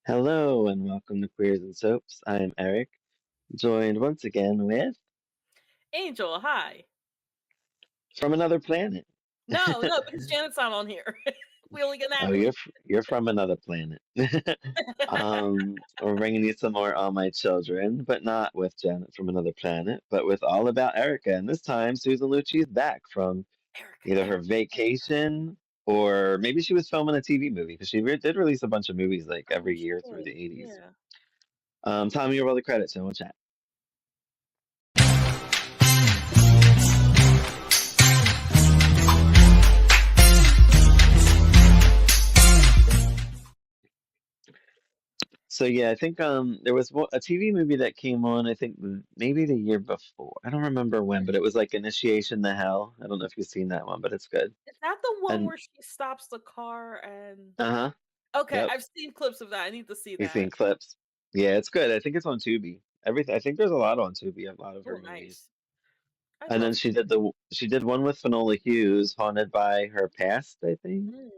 Hello and welcome to Queers and Soaps. I am Eric, joined once again with Angel, hi. from another planet. No, because Janet's not on here. We only get Oh, Natalie. you're from another planet. We're bringing you some more All My Children, but not with Janet from another planet, but with All About Erica. And this time, Susan Lucci is back from Erica, either her Erica. vacation or maybe she was filming a TV movie because did release a bunch of movies like Oh, every she year through the did. 80s. Yeah. Tommy, you're all the credits, so we'll chat. So yeah, I think there was a TV movie that came on. I think maybe the year before. I don't remember when, but it was like Initiation to Hell. I don't know if you've seen that one, but it's good. Is that the one And where she stops the car and uh-huh, Okay, yep, I've seen clips of that. I need to see you've that. seen clips. Yeah, it's good. I think it's on Tubi. Everything. I think there's a lot on Tubi. A lot of her Oh, movies. nice. I And then love she did one with Finola Hughes, Haunted by Her Past. I think Mm.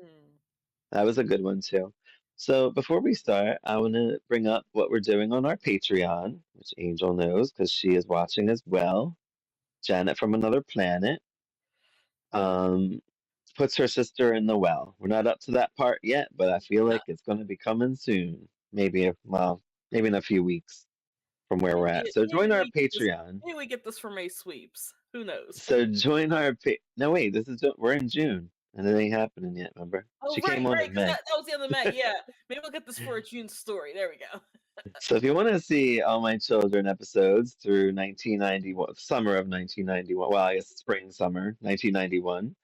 that was a good one too. So before we start, I want to bring up what we're doing on our Patreon, which Angel knows because she is watching as well. Janet from another planet um, puts her sister in the well. We're not up to that part yet, but I feel like it's going to be coming soon. Maybe in a few weeks from where we're at. So join our Patreon. Maybe we get this from May Sweeps. Who knows? So join our no wait, we're in June and it ain't happening yet. Remember, Oh, she came right, on right, in because May. that was the other May. Yeah. Maybe we'll get this for a June story. There we go. So if you want to see All My Children episodes through 1991, summer of 1991, well, I guess spring, summer 1991,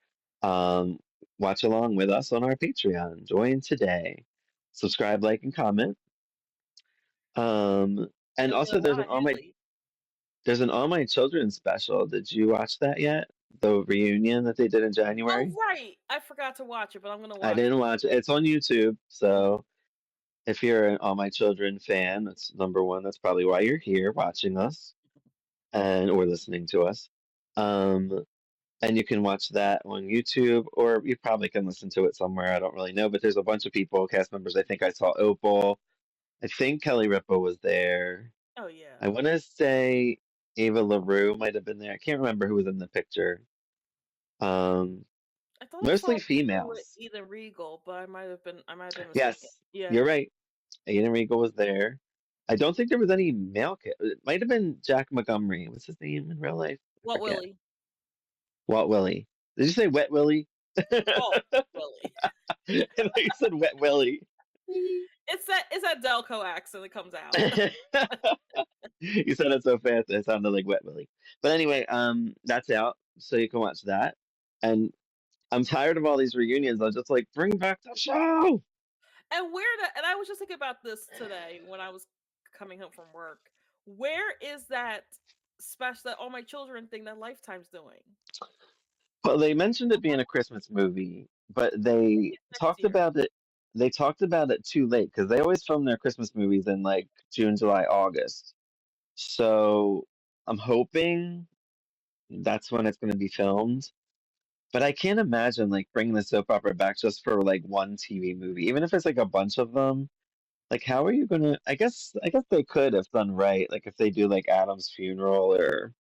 um, watch along with us on our Patreon. Join today. Subscribe, like, and comment. And You'll get also a lot of Haley. there's an All My Children special. Did you watch that yet? The reunion that they did in Oh, January? right. I forgot to watch it, but I'm gonna I watch didn't it. watch it. It's on YouTube, so if you're an All My Children fan, that's number one. That's probably why you're here watching us and or listening to us. Um, and you can watch that on YouTube, or you probably can listen to it somewhere. I don't really know, but there's a bunch of people, cast members. I think I saw Opal. I think Kelly Ripa was there. Oh, yeah. I want to say Ava LaRue might have been there. I can't remember who was in the picture. Um, I thought I saw Mostly a picture with females. Ethan Regal, but I might have been mistaken. Yes, Yeah. you're right. Aiden Regal was there. I don't think there was any male. It might have been Jack Montgomery. What's his name in real life? I What forget. Willie? Walt Willie. Did you say Wet Willie? Walt Willie. I thought you said Wet Willie. It's that Delco accent that comes out. You said it so fast it sounded like Wet Willie. But anyway, that's out, so you can watch that. And I'm tired of all these reunions. I was just like, bring back the show. And I was just thinking about this today when I was coming home from work. Where is that special that All My Children thing that Lifetime's doing? Well, they mentioned it being a Christmas movie, but Maybe they it's next talked year. about it. They talked about it too late because they always film their Christmas movies in like June, July, August. So I'm hoping that's when it's going to be filmed. But I can't imagine like bringing the soap opera back just for like one TV movie, even if it's like a bunch of them. Like, how are you gonna? I guess they could if done right. Like if they do like Adam's funeral or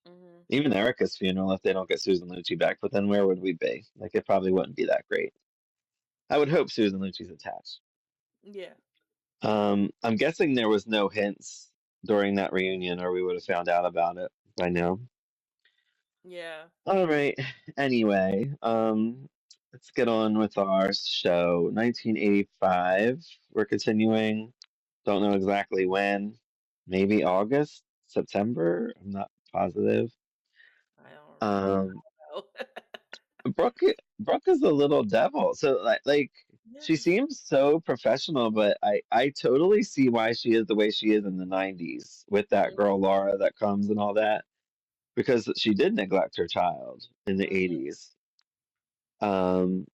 Hmm. even Erica's funeral if they don't get Susan Lucci back. But then where would we be? Like it probably wouldn't be that great. I would hope Susan Lucci's attached. Yeah. I'm guessing there was no hints during that reunion, or we would have found out about it by now. Yeah. All right. Anyway, let's get on with our show. 1985. We're continuing. Don't know exactly when. Maybe August, September. I'm not positive. I don't Um, know. Brooke, Brooke is a little devil. So like she Yes. seems so professional, but I totally see why she is the way she is in the 90s with that girl Laura that comes and all that because she did neglect her child in the Mm-hmm. 80s. Um,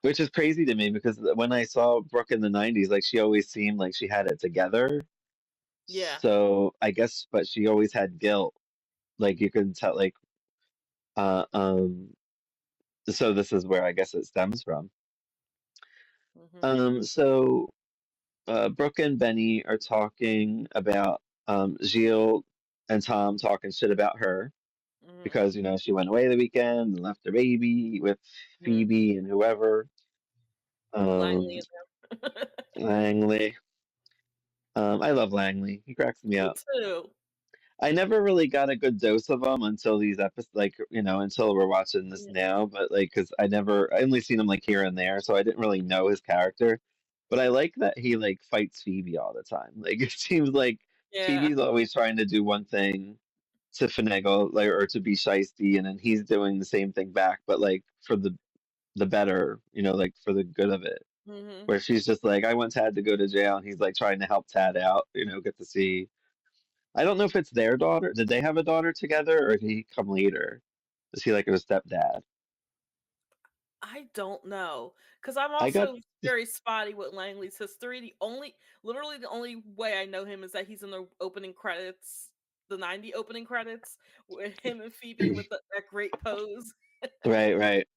which is crazy to me because when I saw Brooke in the 90s, like she always seemed like she had it together. Yeah. So I guess, but she always had guilt. Like you can tell, like, uh, um, so this is where I guess it stems from. Hmm. So Brooke and Benny are talking about Gilles and Tom talking shit about her Mhm. because she went away the weekend and left her baby with Mhm. Phoebe and whoever. Langley Um, and them. Langley. I love Langley. He cracks me Me up. too. I never really got a good dose of him until these episodes, like, until we're watching this Yeah. now. But like, because I only seen him like here and there, so I didn't really know his character. But I like that he like fights Phoebe all the time. Like, it seems like Yeah. Phoebe's always trying to do one thing to finagle, like, or to be shisty, and then he's doing the same thing back, but like for the better, like for the good of it. Mhm. Where she's just like, I want Tad to go to jail, and he's like trying to help Tad out, get to see. I don't know if it's their daughter. Did they have a daughter together, or did he come later? Is he like a stepdad? I don't know, because I'm I got also very spotty with Langley's history. Literally the only way I know him is that he's in the opening credits, the 90 opening credits, with him and Phoebe with that great pose. right, right,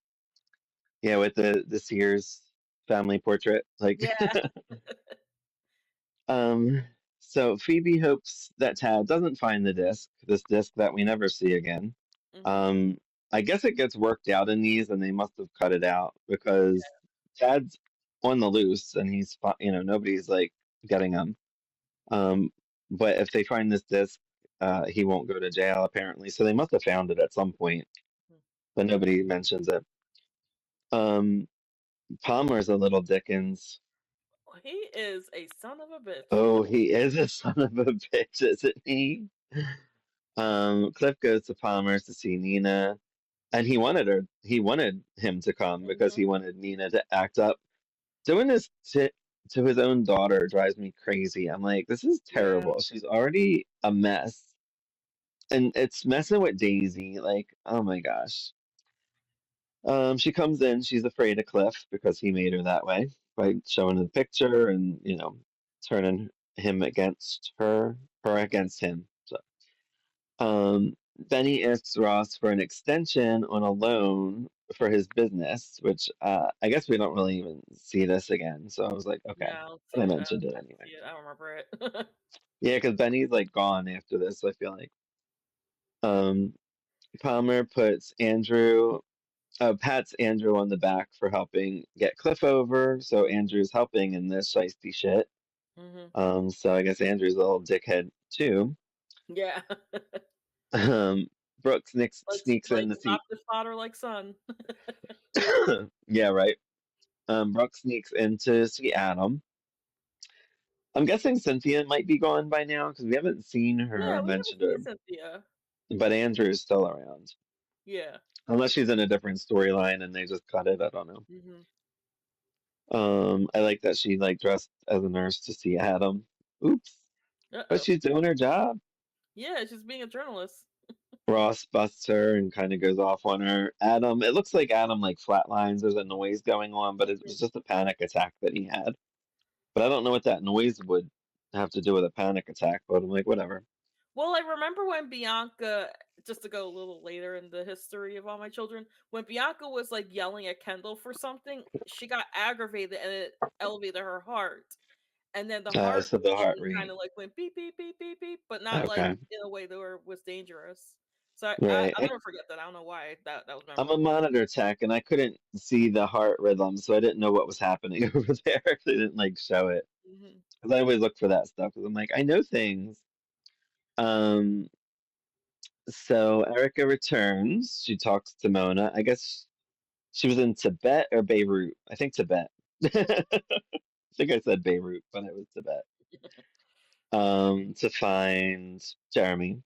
yeah, with the Sears family portrait, like, Yeah. um. So Phoebe hopes that Tad doesn't find this disc that we never see again. Mhm. Um, I guess it gets worked out in these, and they must have cut it out because Tad's on the loose, and nobody's like getting him. Um, but if they find this disc, he won't go to jail apparently. So they must have found it at some point, Mhm. but nobody mentions it. Um, Palmer's a little Dickens. He is a son of a bitch. Oh, he is a son of a bitch, isn't he? Cliff goes to Palmer's to see Nina, and he wanted him to come because Mhm. he wanted Nina to act up. Doing this to his own daughter drives me crazy. I'm like, this is Yeah. terrible. She's already a mess. And it's messing with Daisy. Like, oh my gosh. She comes in. She's afraid of Cliff because he made her that way by showing the picture and turning him against her against him. So, Benny asks Ross for an extension on a loan for his business, which I guess we don't really even see this again. So I was like, okay, Yeah, I don't but I see it. mentioned it I don't anyway. see it. I don't remember it. Yeah, because Benny's like gone after this. I feel like. Um, Palmer puts pats Andrew on the back for helping get Cliff over. So Andrew's helping in this shiesty shit. Mhm. So I guess Andrew's a little dickhead too. Yeah. Um, Brooke sneaks Like in to see. adopted father, like son. Yeah, right. Brooke sneaks in to see Adam. I'm guessing Cynthia might be gone by now because we haven't seen her Yeah, or we haven't mentioned seen her, Cynthia. but Andrew's still around. Yeah. Unless she's in a different storyline and they just cut it. I don't know. Mhm. I like that she like dressed as a nurse to see Adam. Oops. But Uh-oh. she's doing her job. Yeah, she's being a journalist. Ross busts her and kind of goes off on her. Adam, it looks like Adam like flatlines. There's a noise going on, but it Mhm. was just a panic attack that he had. But I don't know what that noise would have to do with a panic attack. But I'm like, whatever. Well, I remember when Bianca, just to go a little later in the history of All My Children, when Bianca was like yelling at Kendall for something, she got aggravated and it elevated her heart. And then the heart So the heart machine kind rate. of like went beep, beep, beep, beep, beep, but not like Okay, in a way that was dangerous. So right. I'll never forget that. I don't know why that was I'm a memorable. monitor tech, and I couldn't see the heart rhythm, so I didn't know what was happening over there. They didn't like show it. Hmm. 'Cause I always look for that stuff because I'm like, I know things. Um, so Erica returns. She talks to Mona. I guess she was in Tibet or Beirut. I think Tibet. I think I said Beirut, but it was Tibet. To find Jeremy.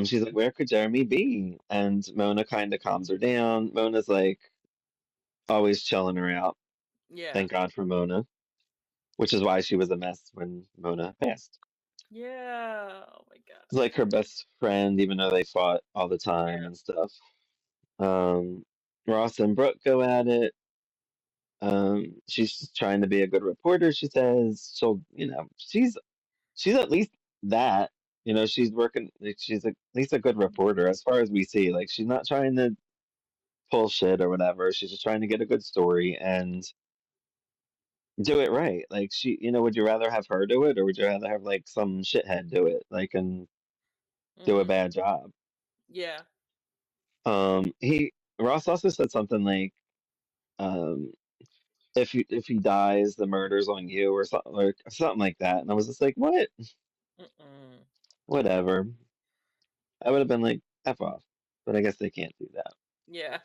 She's like, where could Jeremy be? And Mona kind of calms her down. Mona's like always chilling her out. Yeah. Thank God for Mona, which is why she was a mess when Mona passed. Yeah. Oh my It's like her best friend, even though they fought all the time and stuff. Um, Ross and Brooke go at it. She's just trying to be a good reporter. She says she's at least that. She's working. Like, she's at least a good reporter, as far as we see. Like, she's not trying to pull shit or whatever. She's just trying to get a good story. And do it right. Like would you rather have her do it or would you rather have like some shithead do it, like and do a Mhm. bad job? Yeah. He Ross also said something like, um, if he dies, the murder's on you or something like that. And I was just like, what? Mm-mm. Whatever. I would have been like, F off. But I guess they can't do that. Yeah.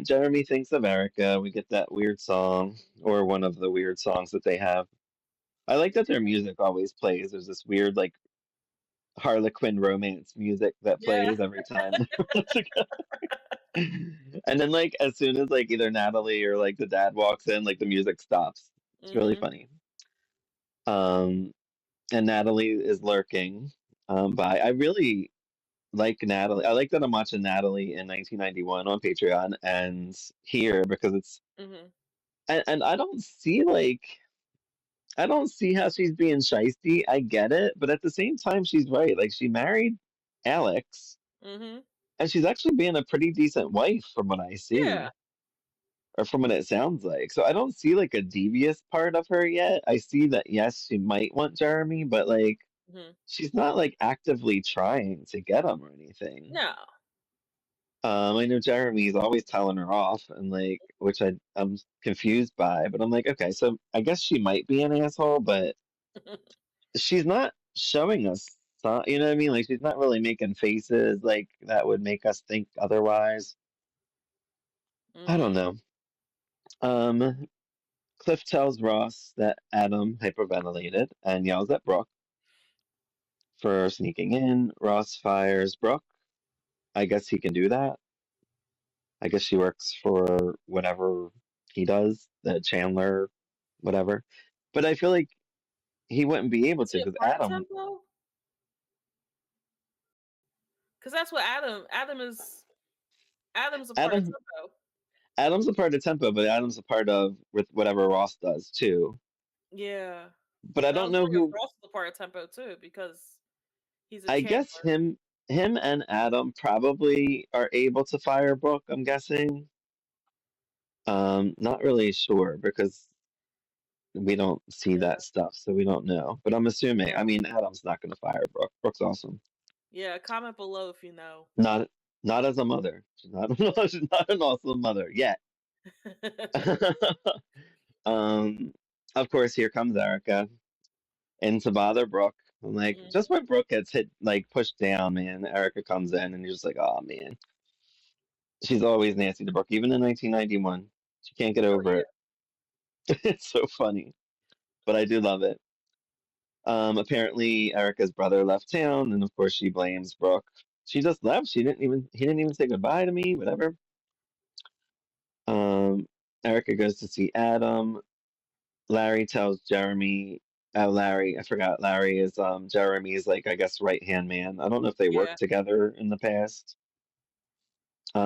Jeremy thinks of Erica. We get that weird song, or one of the weird songs that they have. I like that their music always plays. There's this weird, like, Harlequin romance music that Yeah. plays every time they're together. And then, like, as soon as, like, either Natalie or, like, the dad walks in, like, the music stops. It's really Mhm. funny. Um, and Natalie is lurking by. I really like Natalie. I like that I'm watching Natalie in 1991 on Patreon and here because it's Mhm. and I don't see how she's being shisty. I get it, but at the same time she's right. Like she married Alex Mhm. and she's actually being a pretty decent wife from what I Yeah. see or from what it sounds like. So I don't see like a devious part of her yet. I see that yes, she might want Jeremy, but like Mhm. she's not like actively trying to get him or anything. No. I know Jeremy's always telling her off, and like, which I'm confused by, but I'm like, okay, so I guess she might be an asshole, but she's not showing us, you know what I mean? Like, she's not really making faces like that would make us think otherwise. I don't Mhm. know. Um, Cliff tells Ross that Adam hyperventilated and yells at Brooke for sneaking in. Ross fires Brooke. I guess he can do that. I guess she works for whatever he does, the Chandler, whatever. But I feel like he wouldn't be able Is to he a because part of Tempo? Because that's what Adam's a part of Adam Tempo. Adam's a part of Tempo, but Adam's a part of with whatever Ross does too. Yeah. But I But don't I'm know wondering if who. Ross is a part of Tempo too, because he's a I guess Chandler. him and Adam probably are able to fire Brooke. I'm guessing. Not really sure because we don't see Yeah. that stuff, so we don't know. But I'm assuming. I Yeah. mean, Adam's not going to fire Brooke. Brooke's awesome. Yeah. Comment below if you know. Not not as a mother. She's not she's not an awesome mother yet. um, of course, here comes Erica in to bother Brooke. I'm like, just Mhm. when Brooke gets hit, like pushed down, man, Erica comes in, and you're just like, oh man, she's always nasty to Brooke, even in 1991. She can't get Oh over yeah. it. It's so funny, but I do love it. Apparently, Erica's brother left town, and of course, she blames Brooke. She just left. He didn't even say goodbye to me. Whatever. Um, Erica goes to see Adam. Larry tells Jeremy, Larry, I forgot. Larry is Jeremy's like I guess right hand man. I don't know if they Yeah. worked together in the past.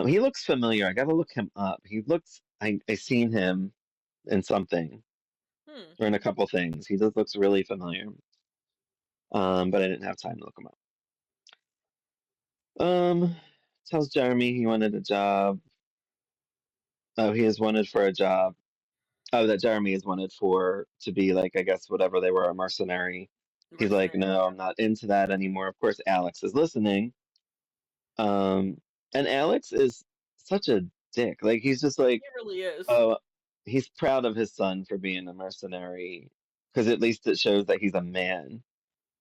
He looks familiar. I gotta look him up. He looks. I seen him in something Hmm. or in a couple things. He just looks really familiar. But I didn't have time to look him up. Um, tells Jeremy he wanted a job. Oh, he is wanted for a job. Oh, that Jeremy is wanted for to be like I guess whatever they were, a mercenary. He's like, Mercenary. no, I'm not into that anymore. Of course, Alex is listening. Um, and Alex is such a dick. Like he's just like, He really is. oh, he's proud of his son for being a mercenary because at least it shows that he's a man.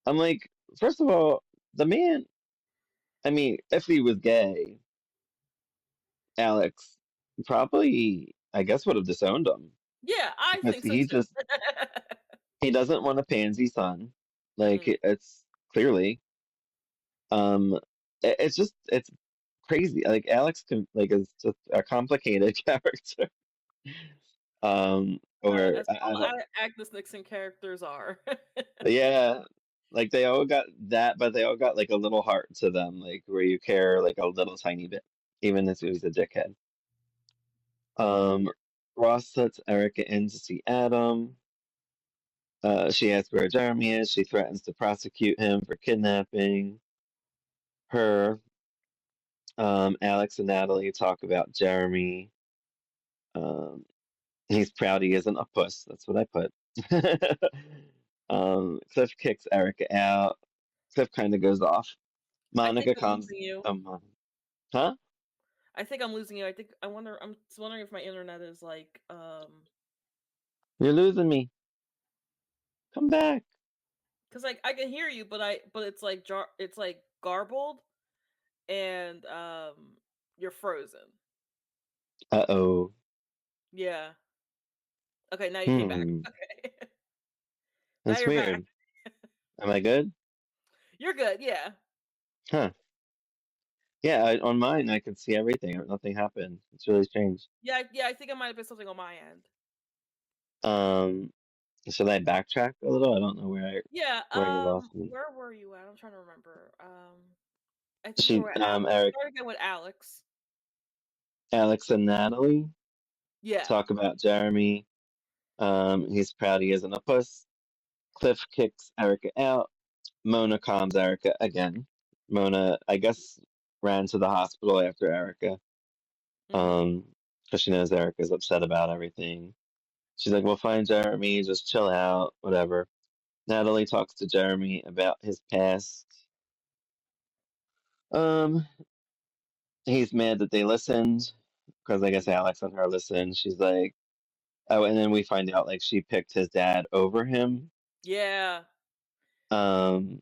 I'm like, first of all, the man. I mean, if he was gay, Alex probably, I guess, would have disowned him Yeah, I because think so too. he doesn't want a pansy son. Like Mhm. it's clearly, um, it's crazy. Like Alex can like is just a complicated character. Or As all I don't. Agnes Nixon characters are. Yeah, like they all got that, but they all got like a little heart to them, like where you care like a little tiny bit, even if he's a dickhead. Um, Ross lets Erica in to see Adam. She asks where Jeremy is. She threatens to prosecute him for kidnapping her. Alex and Natalie talk about Jeremy. Um, He's proud he isn't a puss. That's what I put. Cliff kicks Erica out. Cliff kind of goes off. I think Monica I'm calms. losing you. Huh? I think I'm losing you. I wonder. I'm just wondering if my internet is like You're losing me. Come back. because like I can hear you, but it's like it's like garbled and you're frozen. Uh-oh. Yeah. Okay, now you came back. Hmm. Okay. Now That's you're back. weird. Am I good? You're good. Yeah. Huh. Yeah, on mine I could see everything. Nothing happened. It's really strange. Yeah. Yeah. I think it might have been something on my end. Um, should I backtrack a little? I don't know Yeah. where you lost me. Where were you at? I'm trying to remember. I think we She were at Alex. Eric, Start again with Alex. Alex and Natalie Yeah. talk about Jeremy. He's proud he isn't a puss. Cliff kicks Erica out. Mona calms Erica again. Mona, I guess, ran to the hospital after Erica. Mm-hmm. Because she knows Erica's upset about everything. She's like, "We'll find Jeremy. Just chill out, whatever." Natalie talks to Jeremy about his past. Um, he's mad that they listened because I guess Alex and her listened. She's like, oh, and then we find out like she picked his dad over him. Yeah. Um,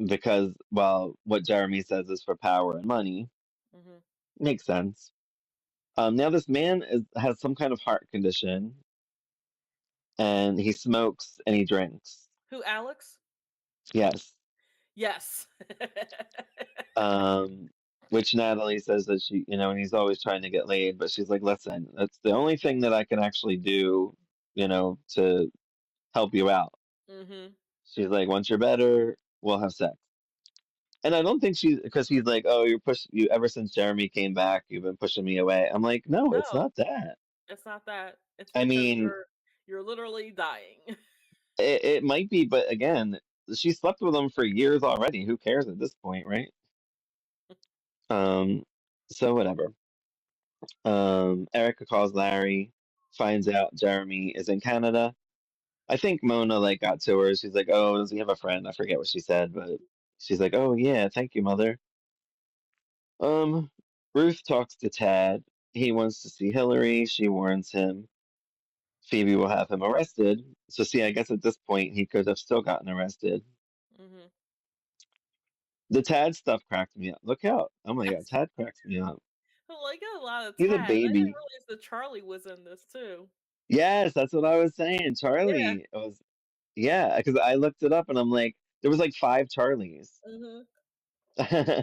because well, what Jeremy says is for power and money. Mm-hmm. Makes sense. Now this man has some kind of heart condition, and he smokes and he drinks. Who? Alex? Yes. Yes. Um, which Natalie says that she, and he's always trying to get laid, but she's like, listen, that's the only thing that I can actually do, to help you out. Mm-hmm. She's like, once you're better, we'll have sex. And I don't think because he's like, oh, you ever since Jeremy came back, you've been pushing me away. I'm like, no, it's No, not that. it's not that. It's I because mean, you're literally dying. it might be, but again, she slept with him for years already. Who cares at this point, right? Um, so whatever. Erica calls Larry, finds out Jeremy is in Canada. I think Mona like got to her. She's like, "Oh, does he have a friend?" I forget what she said, but she's like, "Oh yeah, thank you, mother." Um, Ruth talks to Tad. He wants to see Hillary. She warns him Phoebe will have him arrested. So see, I guess at this point he could have still gotten arrested. Mm-hmm. The Tad stuff cracked me up. Look out! Oh my God, Tad cracks me up. Well, I got a lot of He's a Tad. I didn't baby. realize that Charlie was in this too. Yes, that's what I was saying. Yeah. Charlie was, yeah, because I looked it up and I'm like, there was like five Charlies. Mm-hmm.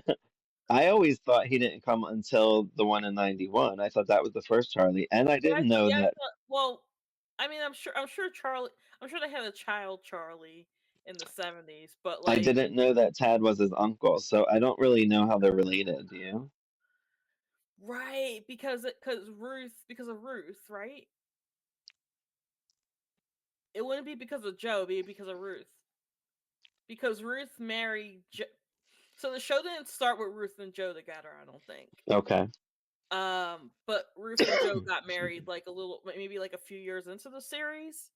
I always thought he didn't come until the one in '91. I thought that was the first Charlie, and I didn't know Yeah, I that. thought. Well, I mean, I'm sure Charlie. I'm sure they had a child Charlie in the '70s, but I like, didn't know that Tad was his uncle, so I don't really know how they're related. Do you? right? Because of Ruth, right? It wouldn't be because of Joe, it'd be because of Ruth. Because Ruth married so the show didn't start with Ruth and Joe together, I don't think. Okay. But Ruth and Joe got Excuse me. married like a little, maybe like a few years into the series,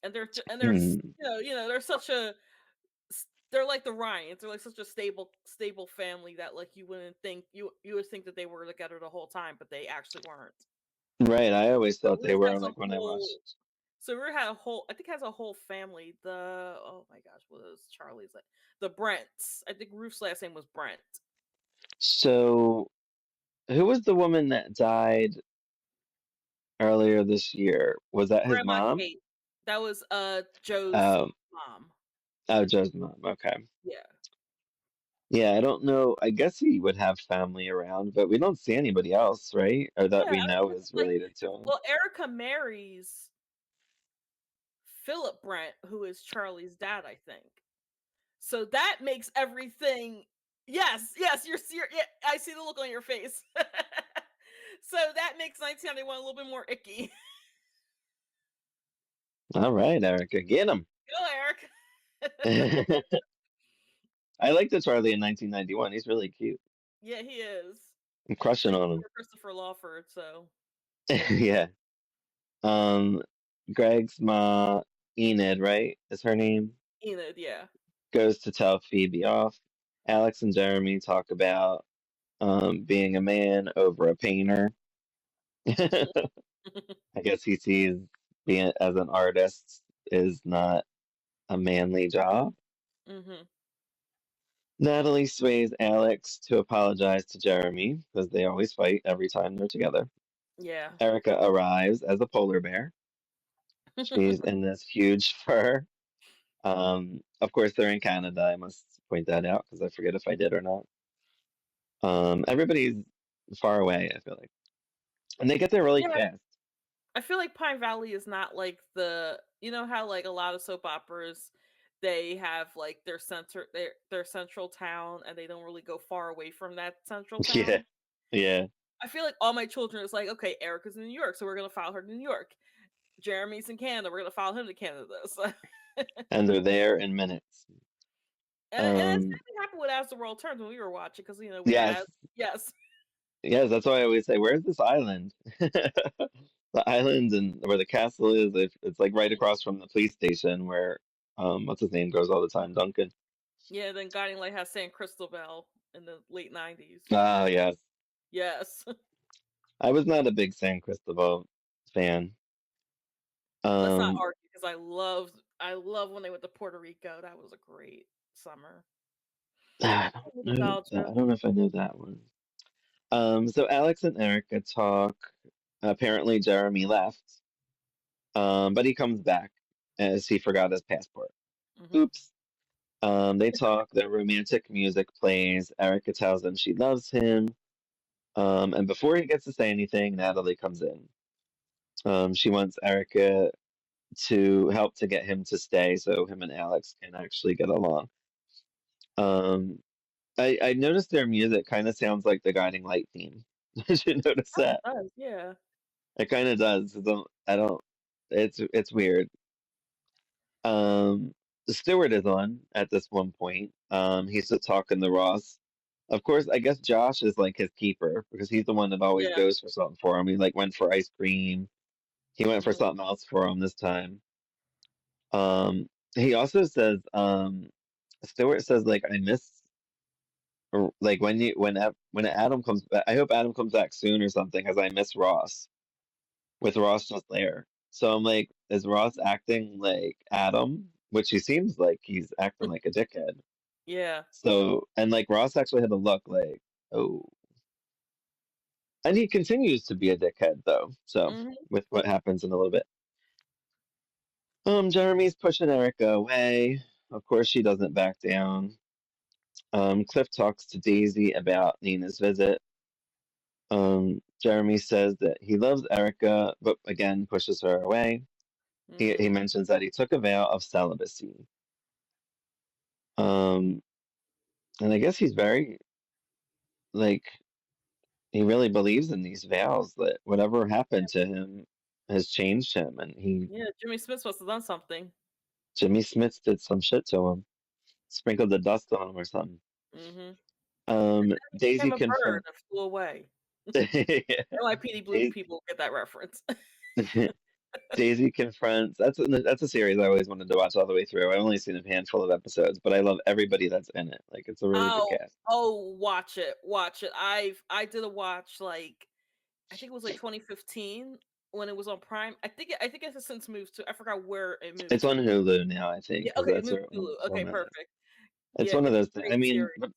and they're Hmm. they're such a they're like the Ryans. They're like such a stable family that like you wouldn't think you would think that they were together the whole time, but they actually weren't. Right. I always So thought they Ruth were has a like when I whole watched. So Ruth had a whole, I think has a whole family. Oh my gosh, what is Charlie's like? The Brents. I think Ruth's last name was Brent. So, who was the woman that died earlier this year? Was that his Grandma mom? Kate. That was Joe's Um, mom. oh, Joe's mom. Okay. Yeah. Yeah, I don't know. I guess he would have family around, but we don't see anybody else, right? Or that Yeah, we I know mean, is like, related to him. well, Erica marries Philip Brent, who is Charlie's dad, I think. So that makes everything. Yes, yes, yeah, I see the look on your face. So that makes 1991 a little bit more icky. All right, Erica, get him. Go, Eric. I like the Charlie in 1991. He's really cute. Yeah, he is. I'm crushing Thank you on him. for Christopher Lawford. So Yeah. Um, Greg's ma, Enid, right? Is her name? Enid, yeah. Goes to tell Phoebe off. Alex and Jeremy talk about being a man over a painter. I guess he sees being as an artist is not a manly job. Mhm. Natalie sways Alex to apologize to Jeremy because they always fight every time they're together. Yeah. Erica arrives as a polar bear. She's in this huge fur. Of course, they're in Canada. I must point that out because I forget if I did or not. Everybody's far away, I feel like. And they get there really Yeah. fast. I feel like Pine Valley is not like you know how like a lot of soap operas they have like their central town and they don't really go far away from that central Yeah, town. yeah. I feel like All My Children is like, okay, Erica's in New York, so we're gonna follow her to New York. Jeremy's in Canada, we're gonna follow him to Canada. So And they're there in minutes. and the same Um, thing happened with As the World Turns when we were watching because with yes, As yes. yes, that's why I always say, where's this island? The island and where the castle is, it's like right across from the police station where what's his name goes all the time, Duncan. Yeah, then Guiding Light has San Cristobal in the late 90s. Ah, yes. Yes. I was not a big San Cristobal fan. Let's not Um, argue because I love when they went to Puerto Rico. That was a great summer. I Nostalgia. don't know if I know that one. So Alex and Erica talk. Apparently Jeremy left, but he comes back as he forgot his passport. Mhm. Oops. They talk. Their romantic music plays. Erica tells him she loves him. And before he gets to say anything, Natalie comes in. She wants Erica to help to get him to stay so him and Alex can actually get along. Um, I noticed their music kind of sounds like the Guiding Light theme. Did you notice Kinda that? does, yeah. It kind of does. I don't. It's weird. Um, Stewart is on at this one point. He's just talking to Ross. Of course, I guess Josh is like his keeper because he's the one that always Yeah. goes for something for him. He like went for ice cream. He went for Mhm. something else for him this time. He also says, Stewart says like I miss or like when Adam comes back. I hope Adam comes back soon or something because I miss Ross with Ross just there. So I'm like, is Ross acting like Adam? Which he seems like he's acting like a dickhead. Yeah. So and like Ross actually had a look like, oh, and he continues to be a dickhead though. So Mhm. with what happens in a little bit. Jeremy's pushing Erica away. Of course, she doesn't back down. Cliff talks to Daisy about Nina's visit. Jeremy says that he loves Erica, but again pushes her away. He Mhm. mentions that he took a vow of celibacy. Um, and I guess he's very like he really believes in these vows that whatever happened to him has changed him, and he Yeah, Jimmy Smith must have done something. Jimmy Smith did some shit to him, sprinkled the dust on him or something. Mhm. He Daisy became a bird confront that flew away. Daisy NYPD Blue people get that reference. Daisy confronts. That's a series I always wanted to watch all the way through. I've only seen a handful of episodes, but I love everybody that's in it. Like it's a really good Oh, cast. oh, watch it, watch it. I did a watch like I think it was like 2015 when it was on Prime. I think it has since moved to I forgot where it moved It's on to. Hulu now, I think, Yeah, because okay, it that's moved where to Hulu. Okay, one it is. perfect. It's Yeah, one of it's those a things. I great mean, series. but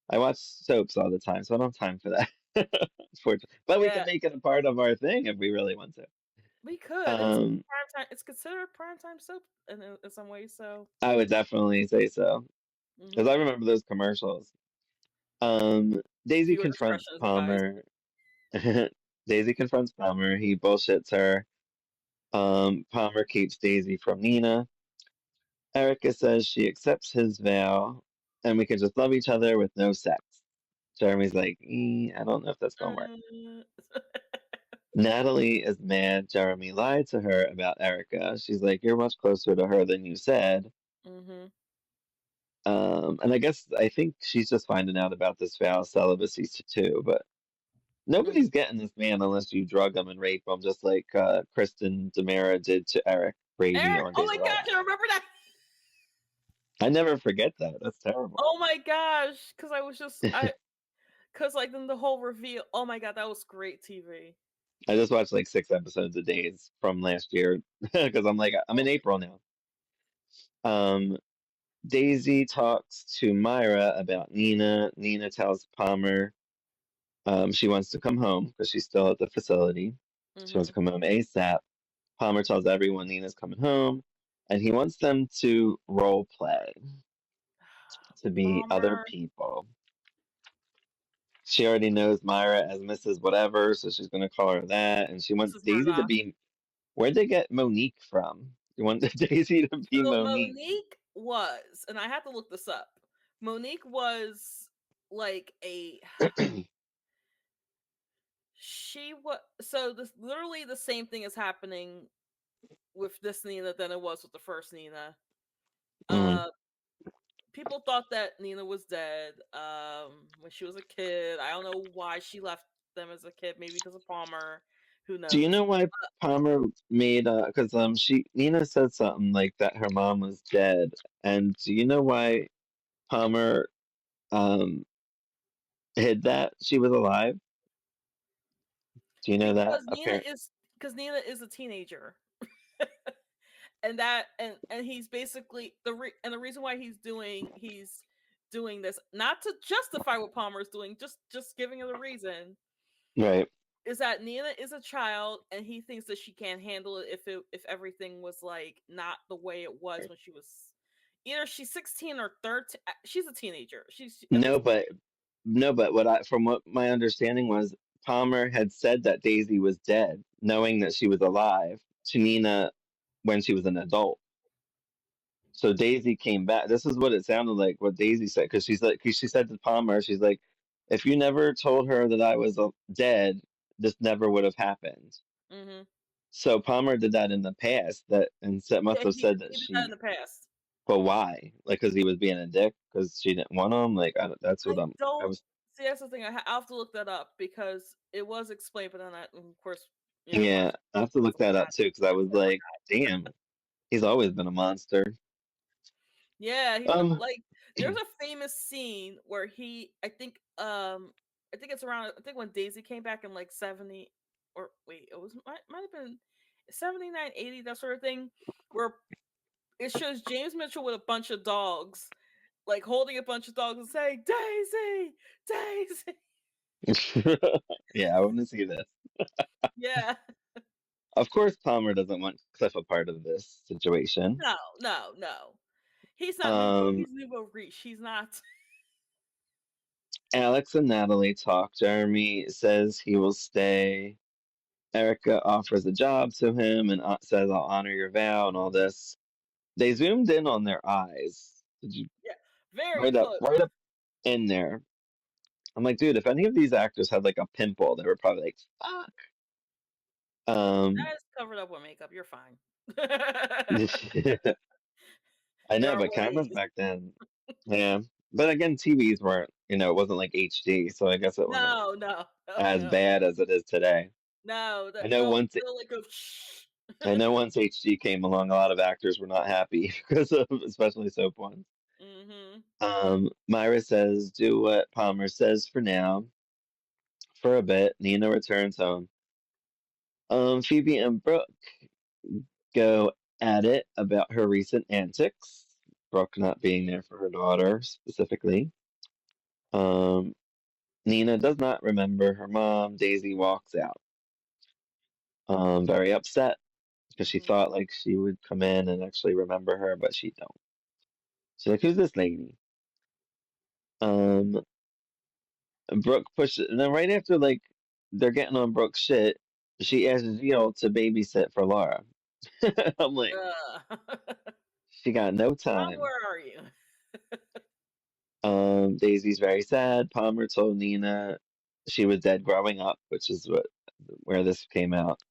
I watch soaps all the time, so I don't have time for that. Unfortunately. But we can Yeah, make it a part of our thing if we really want to. we could. It's Um, prime time. It's considered prime time soap in some ways. So, I would definitely say so because hmm I remember those commercials. Daisy fewer confronts discretion is advised. Palmer. Daisy confronts Palmer. He bullshits her. Palmer keeps Daisy from Nina. Erica says she accepts his vow and we can just love each other with no sex. Jeremy's like, I don't know if that's gonna work. Uh, Natalie is mad Jeremy lied to her about Erica. She's like, you're much closer to her than you said. hmm And I think she's just finding out about this vow of celibacy too, but Nobody's getting this man unless you drug him and rape him, just like Kristen Demera did to Eric Brady Eric, on oh Days my of Our gosh, Lives. I remember that. I never forget that. That's terrible. Oh my gosh, because because like then the whole reveal. Oh my god, that was great TV. I just watched like 6 episodes of Days from last year because I'm like I'm in Oh, April now. Um, Daisy talks to Myra about Nina. Nina tells Palmer she wants to come home because she's still at the facility. She wants to mm-hmm. come home ASAP. Palmer tells everyone Nina's coming home, and he wants them to role play to be other Bummer. people. She already knows Myra as Mrs. Whatever, so she's going to call her that, and she This wants is Daisy to Murdoch. be. Where'd they get Monique from? You want Daisy to be So Monique? Monique was, and I have to look this up. Monique was like a she was so this literally the same thing is happening with this Nina than it was with the first Nina. Mm. Uh People thought that Nina was dead when she was a kid. I don't know why she left them as a kid, maybe because of Palmer. Who Do you knows? know why Palmer made because she Nina said something like that her mom was dead, and do you know why Palmer um hid that she was alive? Do you know that? Because Apparently, Nina is a teenager. And he's basically the reason why he's doing this not to justify what Palmer's doing, just giving it a reason right? is that Nina is a child and he thinks that she can't handle it if everything was like not the way it was when she was either she's 16 or 13. She's a teenager. She's at No, least but no, but from what my understanding was, Palmer had said that Daisy was dead, knowing that she was alive to Nina when she was an adult. So Daisy came back. This is what it sounded like. What Daisy said, because she's like, 'cause she said to Palmer, she's like, if you never told her that I was dead, this never would have happened. mm-hmm. So Palmer did that in the past. That and must Yeah, have said that he did that in she. the past. But why? Like, because he was being a dick? Because she didn't want him? Like, that's what I I don't was. see. That's the thing. I'll have to look that up because it was explained, but then of course, Yeah, watching I have to I was look like, that God, up too. Because I was I like, forgot. damn, he's always been a monster. Yeah, he was Um, like. There's a famous scene where I think it's around I think when Daisy came back in like 70 or wait, it was might have been 79, 80, that sort of thing, where it shows James Mitchell with a bunch of dogs, like holding a bunch of dogs and saying, Daisy, Daisy. yeah, I want to see this. Yeah. Of course, Palmer doesn't want Cliff a part of this situation. No, no, no. Um, He's nouveau riche. He's not. Alex and Natalie talk. Jeremy says he will stay. Erica offers a job to him and says, I'll honor your vow and all this. They zoomed in on their eyes. Did you Yeah. Very right close. up in there? I'm like, dude, if any of these actors had like a pimple, they were probably like, fuck. Um, That is covered up with makeup. You're fine. I There know, are but cameras ways. back then, yeah. But again, TVs weren't, it wasn't like HD, so I guess it wasn't No, no, no, as no. bad as it is today. No, I that know once they'll like go shh. I know once HD came along, a lot of actors were not happy because of especially soap ones. Mm-hmm. Myra says, "Do what Palmer says for now." For a bit, Nina returns home. Phoebe and Brooke go at it about her recent antics. Brooke not being there for her daughter specifically. Um, Nina does not remember her mom. Daisy walks out, very upset because she Mm-hmm. thought like she would come in and actually remember her, but she don't. She's like, "Who's this lady?" Um, Brooke pushes, and then right after like they're getting on Brooke's shit, she Mm-hmm. asks Gio to babysit for Laura. I'm like, she got no Mom, time. where are you? Daisy's very sad. Palmer told Nina she was dead growing up, which is where this came out.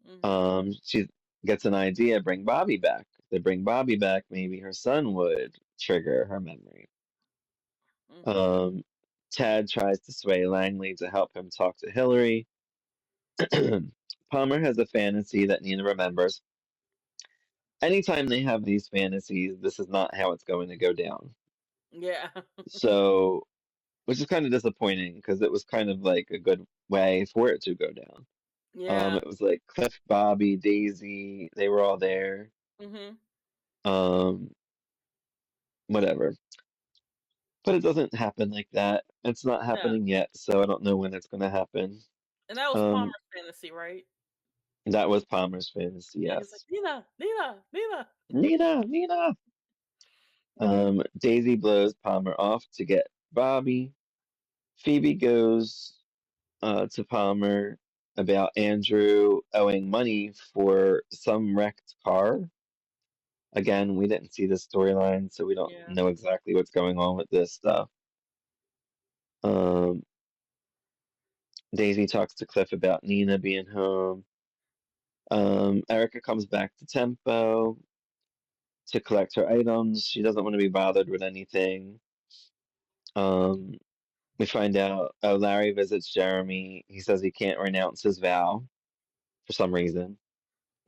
Mm-hmm. She gets an idea, bring Bobby back. If they bring Bobby back, maybe her son would trigger her memory. Mm-hmm. Um, Tad tries to sway Langley to help him talk to Hillary. Palmer has a fantasy that Nina remembers. Anytime they have these fantasies, this is not how it's going to go down. Yeah. So, which is kind of disappointing because it was kind of like a good way for it to go down. Yeah. It was like Cliff, Bobby, Daisy, they were all there. Mhm. Um, whatever. But it doesn't happen like that. It's not No. happening yet, so I don't know when it's going to happen. And that was Um, Palmer's fantasy, right? that was Palmer's fantasy, Yeah, he's like, yes. Nina, Nina, Nina. Nina, Nina. Daisy blows Palmer off to get Bobby. Phoebe goes to Palmer about Andrew owing money for some wrecked car. Again, we didn't see this storyline, so we don't Yeah. know exactly what's going on with this stuff. Um, Daisy talks to Cliff about Nina being home. Erica comes back to Tempo to collect her items. She doesn't want to be bothered with anything. Um, we find out Larry visits Jeremy. He says he can't renounce his vow for some reason.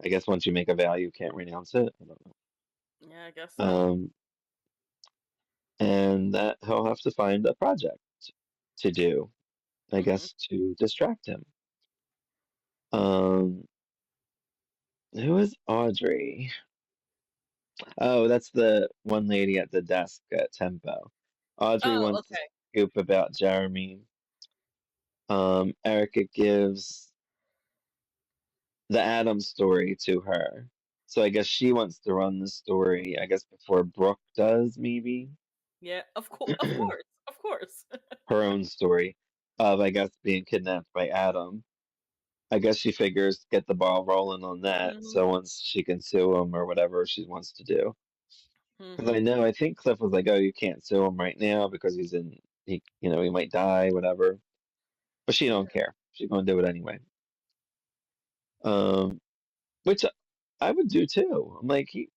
I guess once you make a vow, you can't renounce it. I don't Yeah, I guess know. so. And that he'll have to find a project to do, I Mhm. guess, to distract him. Um, who is Audrey? Oh, that's the one lady at the desk at Tempo. Audrey Oh, wants to okay. scoop about Jeremy. Erica gives the Adam story to her. So I guess she wants to run the story, I guess before Brooke does, maybe. Yeah, of course. Of course. Her own story of, I guess, being kidnapped by Adam. I guess she figures get the ball rolling on that Mhm. so once she can sue him or whatever she wants to do. Because Mhm. I think Cliff was like, oh, you can't sue him right now because he might die, whatever. But she Yeah. don't care. She's gonna do it anyway. Um, which I would do too. I'm like, he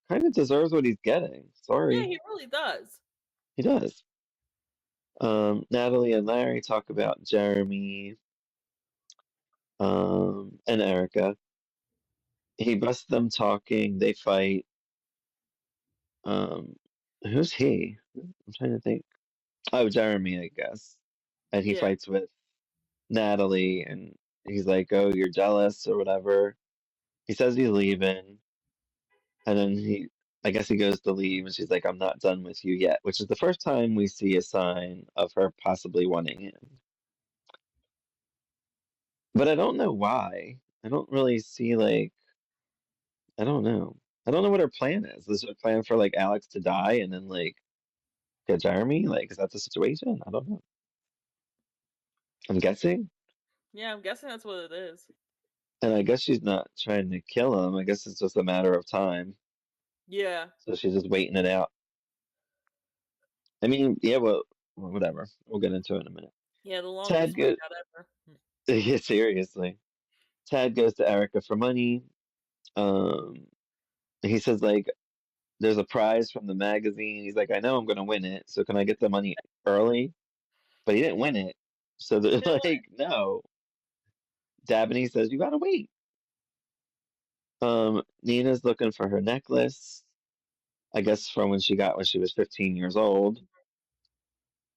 kind of deserves what he's getting. Yeah, Sorry, he really does. he does. Natalie and Larry talk about Jeremy, and Erica. He busts them talking. They fight. Um, who's he? I'm trying to think. Oh, Jeremy, I guess. And he Yeah. fights with Natalie, and he's like, "Oh, you're jealous or whatever." He says he's leaving, and then I guess he goes to leave, and she's like, "I'm not done with you yet," which is the first time we see a sign of her possibly wanting him. But I don't know why. I don't really see like I don't know. I don't know what her plan is. Is her plan for like Alex to die and then like get Jeremy? Like, is that the situation? I don't know. I'm guessing. Yeah, I'm guessing that's what it is. And I guess she's not trying to kill him. I guess it's just a matter of time. Yeah. So she's just waiting it out. I mean, yeah, well, whatever. We'll get into it in a minute. Yeah, the Tad longest wait goes, out ever. yeah, seriously. Tad goes to Erica for money. Um, he says like, there's a prize from the magazine. He's like, I know I'm gonna win it, so can I get the money early? But he didn't win it, so they're He didn't win. like, no. Dabney says you gotta wait. Nina's looking for her necklace. I guess from when she got when she was 15 years old.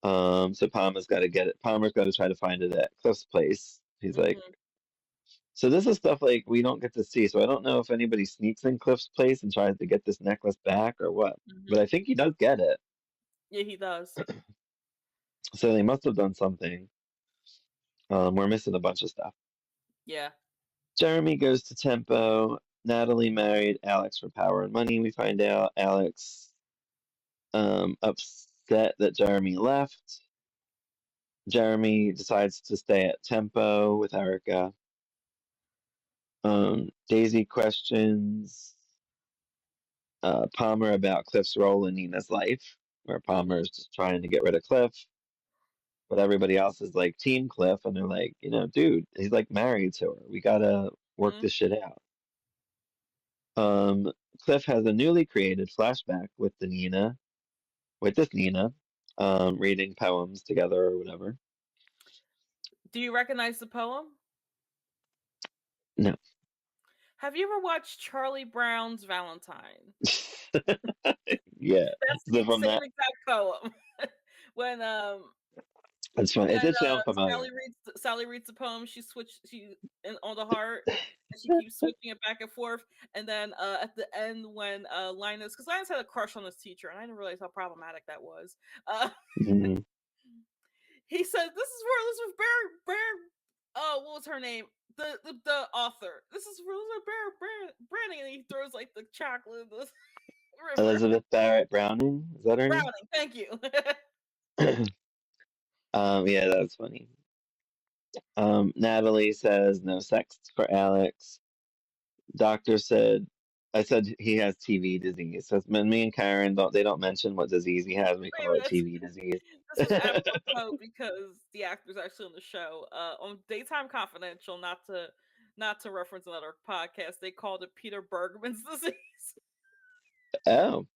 So Palmer's got to get it. Palmer's got to try to find it at Cliff's place. He's like, Mhm. so this is stuff like we don't get to see. So I don't know if anybody sneaks in Cliff's place and tries to get this necklace back or what. But Mhm. I think he does get it. Yeah, he does. So they must have done something. We're missing a bunch of stuff. Yeah. Jeremy goes to Tempo. Natalie married Alex for power and money. We find out Alex upset that Jeremy left. Jeremy decides to stay at Tempo with Erica. Daisy questions Palmer about Cliff's role in Nina's life, where Palmer Mhm. is just trying to get rid of Cliff, but everybody else is like Team Cliff, and they're like, dude, he's like married to her. We gotta work Mhm. this shit out. Um, Cliff has a newly created flashback with this Nina. reading poems together or whatever. Do you recognize the poem? No. Have you ever watched Charlie Brown's Valentine? Yeah. That's Is it the from same that? exact poem. when It's fun. It when did sound familiar. Sally reads the poem, she on the heart, and she keeps switching it back and forth. And then at the end, when Linus, because Linus had a crush on his teacher, and I didn't realize how problematic that was. Uh, Mhm. he said, "This is for Elizabeth Barrett. Oh, what was her name? The author. This is for Elizabeth Barrett Branding," and he throws like the chocolate in the river. Elizabeth Barrett Browning? Is that her name? Browning, thank you. Yeah, that's funny. Natalie says no sex for Alex. Doctor said, I said he has TV disease. So me and Karen don't mention what disease he has. We Wait a call it minute. TV disease. This was apropos because the actor's actually on the show. On Daytime Confidential, not to reference another podcast, they called it Peter Bergman's disease. Oh,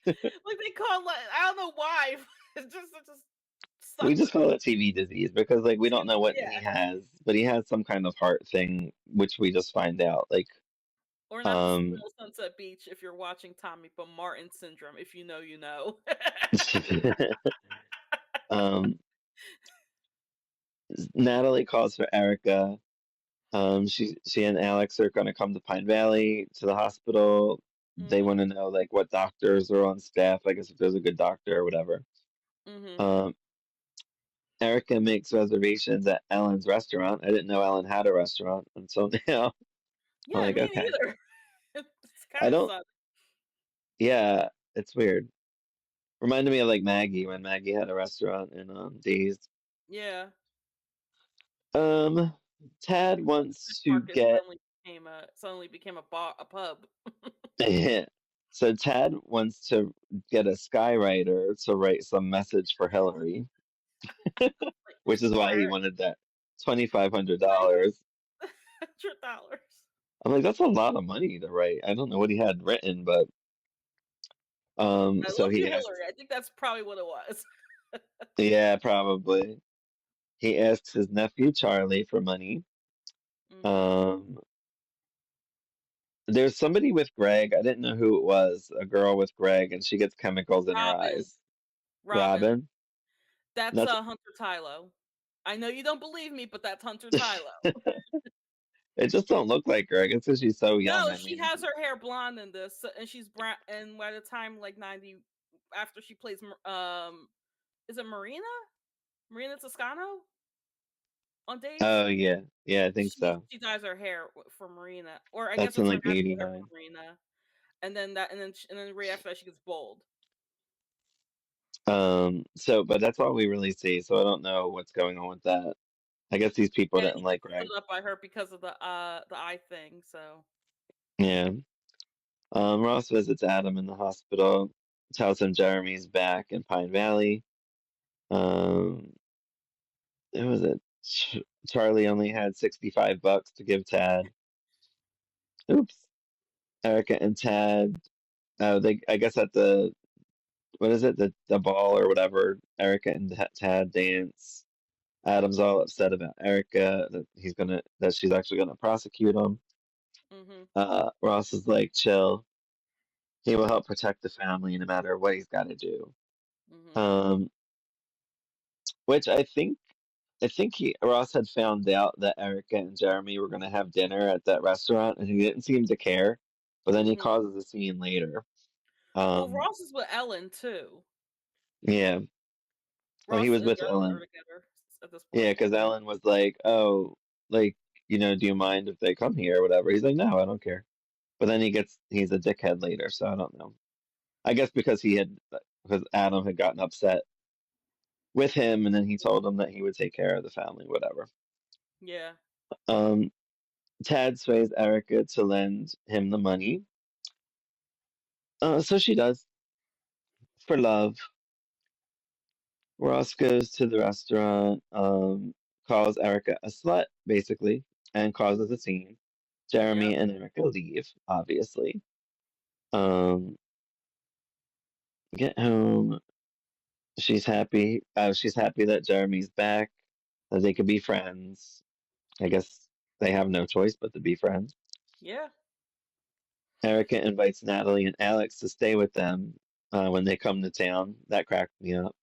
Like they call I don't know why. It just we stuck just with me. call it TV disease because like we don't know what he Yeah. has, but he has some kind of heart thing, which we just find out. Like, Or not to um, spoil Sunset Beach if you're watching Tommy, but Martin syndrome. If you know, you know. um, Natalie calls for Erica. She and Alex are going to come to Pine Valley to the hospital. They Mhm. want to know like what doctors are on staff. I guess if there's a good doctor or whatever. Mhm. Um, Erica makes reservations at Ellen's restaurant. I didn't know Ellen had a restaurant until now. I'm Yeah, like, me okay. neither. It's I kind of don't. sudden. Yeah, it's weird. Reminded me of like Maggie when Maggie had a restaurant in Days. Yeah. Um, Tad Fish wants to Market get suddenly became a bar, a pub. so Tad wants to get a skywriter to write some message for Hillary, Like, which is for why he her, wanted that $2,500. $100. I'm like, that's a lot of money to write. I don't know what he had written, but I so love you, he Hillary. asks, I think that's probably what it was. yeah, probably. He asks his nephew Charlie for money. Hmm. Um, there's somebody with Greg. I didn't know who it was. A girl with Greg, and she gets chemicals in her Robin. eyes. Robin. Robin. That's That's Hunter Tylo. I know you don't believe me, but that's Hunter Tylo. it. Just don't look like her. I guess because she's so young. No, I she mean, has her hair blonde in this, and she's brown. And by the time like 90, after she plays, is it Marina Toscano on Days? oh yeah, yeah, I think She so. she dyes her hair for Marina, or I guess That's in it's her like natural hair '89. for Marina. And then right after that, she gets bold. But that's all we really see. So I don't know what's going on with that. I guess these people Yeah, didn't he gets like Greg. stood up by her because of the eye thing. So Yeah. Ross visits Adam in the hospital, tells him Jeremy's back in Pine Valley. Um, it was it. Charlie only had $65 to give Tad. Oops. Erica and Tad. They I guess at the what is it the ball or whatever. Erica and Tad dance. Adam's all upset about Erica that she's actually gonna prosecute him. hmm Ross is like, chill. He will help protect the family no matter what he's got to do. hmm Um, which I think Ross had found out that Erica and Jeremy were gonna have dinner at that restaurant, and he didn't seem to care. But then he hmm causes a scene later. Well, Um, Ross is with Ellen too. yeah. Well, he Ross was and with Ellen are Ellen. together at this Yeah, point. because Ellen was like, "Oh, like do you mind if they come here or whatever?" He's like, "No, I don't care." But then he's a dickhead later, so I don't know. I guess because Adam had gotten upset with him, and then he told him that he would take care of the family, whatever. Yeah. Um, Tad sways Erica to lend him the money. So she does for love. Ross goes to the restaurant, calls Erica a slut, basically, and causes a scene. Yep. Jeremy and Erica leave, obviously. Um, get home. She's happy. She's happy that Jeremy's back, that they could be friends. I guess they have no choice but to be friends. Yeah. Erica invites Natalie and Alex to stay with them when they come to town. That cracked me up.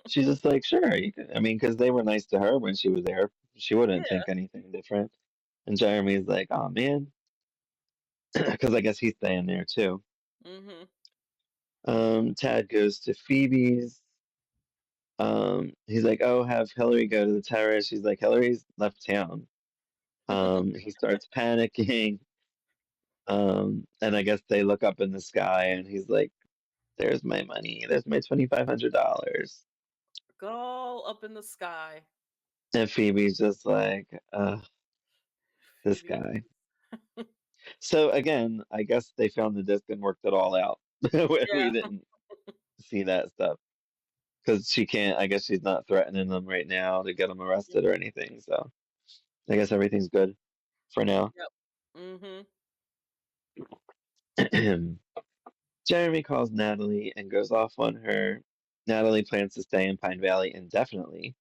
She's just like, sure, you can. I mean, because they were nice to her when she was there. She wouldn't Yeah. think anything different. And Jeremy's like, oh man, because I guess he's staying there too. Mhm. Tad goes to Phoebe's. He's like, oh, have Hillary go to the terrace. She's like, Hillary's left town. He starts panicking. And I guess they look up in the sky and he's like, there's my money. There's my $2,500. Go up in the sky, And Phoebe's just like, this Phoebe. guy. So again, I guess they found the disc and worked it all out. We Yeah. didn't see that stuff because she can't. I guess she's not threatening them right now to get them arrested or anything. So I guess everything's good for now. Yep. Mhm. Jeremy calls Natalie and goes off on her. Natalie plans to stay in Pine Valley indefinitely.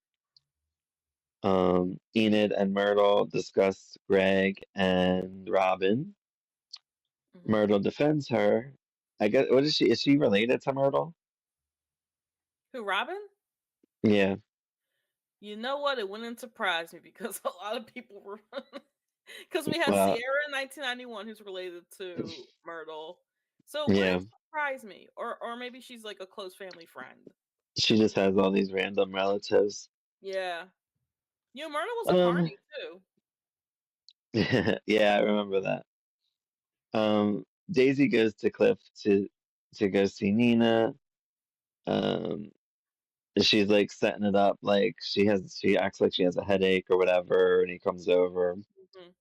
Enid and Myrtle discuss Greg and Robin. Mhm. Myrtle defends her. I guess what is she? Is she related to Myrtle? Who, Robin? Yeah. You know what? It wouldn't surprise me because a lot of people were because we had Well, Sierra in 1991 who's related to Myrtle. So it yeah. wouldn't surprise me. Or maybe she's like a close family friend. She just has all these random relatives. Yeah. You know, Myrtle was a Um, carny too. yeah, I remember that. Daisy goes to Cliff to go see Nina. Um, she's like setting it up like she acts like she has a headache or whatever, and he comes over. Mhm.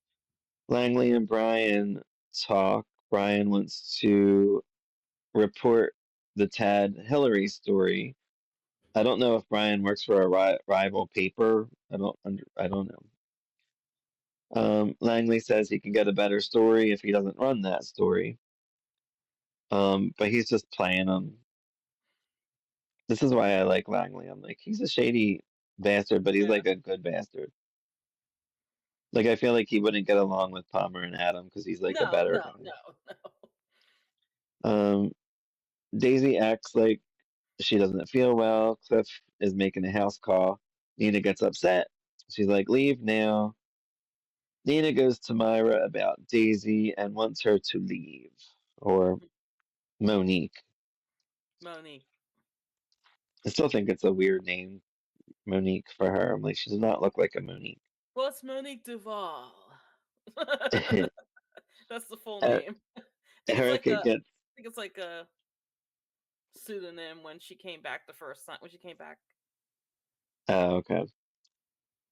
Langley and Brian talk. Brian wants to report the Tad Hillary story. I don't know if Brian works for a rival paper. I don't know. Langley says he can get a better story if he doesn't run that story. But he's just playing them. This is why I like Langley. I'm like, he's a shady bastard, but he's Yeah. like a good bastard. Like I feel like he wouldn't get along with Palmer and Adam because he's like a No, better no, guy. no, no. Um, Daisy acts like she doesn't feel well. Cliff is making a house call. Nina gets upset. She's like, leave now. Nina goes to Myra about Daisy and wants her to leave. Or Mhm. Monique. Monique. I still think it's a weird name, Monique, for her. I'm like, she does not look like a Monique. Well, it's Monique Duval. That's the full Er- name. I think it's like Erica gets, a pseudonym when she came back the first time when she came back. oh, okay.